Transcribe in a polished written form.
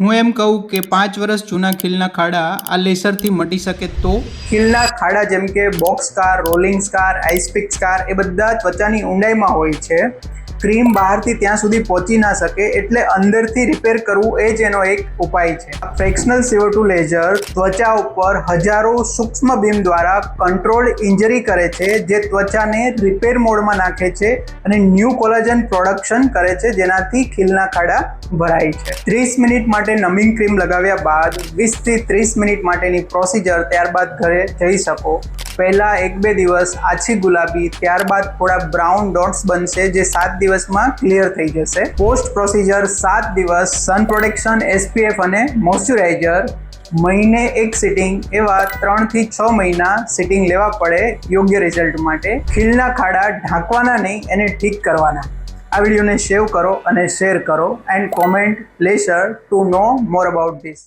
હું એમ કહું કે 5 વર્ષ જૂના ખીલના ખાડા આ લેસરથી મટી શકે તો? ખીલના ખાડા જેમ કે box scar, rolling scar, ice pick scar એ બધા ત્વચાની ઊંડાઈમાં હોય છે. ક્રીમ બહારથી ત્યાં સુધી પહોંચી ના શકે એટલે અંદરથી રિપેર કરવું એ જ એનો એક ઉપાય છે. ફ્રેક્શનલ CO2 લેઝર ત્વચા ઉપર હજારો સૂક્ષ્મ બીમ દ્વારા કંટ્રોલ્ડ ઇન્જરી કરે છે, જે ત્વચાને રિપેર મોડમાં નાખે છે અને ન્યૂ કોલાજન પ્રોડક્શન કરે છે, જેનાથી ખીલના ખાડા ભરાય છે. 30 મિનિટ માટે નમિંગ ક્રીમ લગાવ્યા બાદ 20 થી 30 મિનિટ માટેની પ્રોસિજર, ત્યારબાદ ઘરે જઈ શકો. પહેલા 1-2 દિવસ આછી ગુલાબી, ત્યારબાદ થોડા બ્રાઉન ડોટ્સ બનશે, જે 7 દિવસમાં ક્લિયર થઈ જશે. પોસ્ટ પ્રોસિજર 7 દિવસ સન પ્રોટેક્શન, SPF અને મોઇશ્ચરાઇઝર, મહિને 1 સિટિંગ, એવા 3 થી 6 મહિના સિટિંગ લેવા પડે યોગ્ય રિઝલ્ટ માટે. ખીલના ખાડા ઢાંકવાના નહીં, એને ઠીક કરવાના. આ વિડીયોને સેવ કરો અને શેર કરો and comment lesser to know more about this.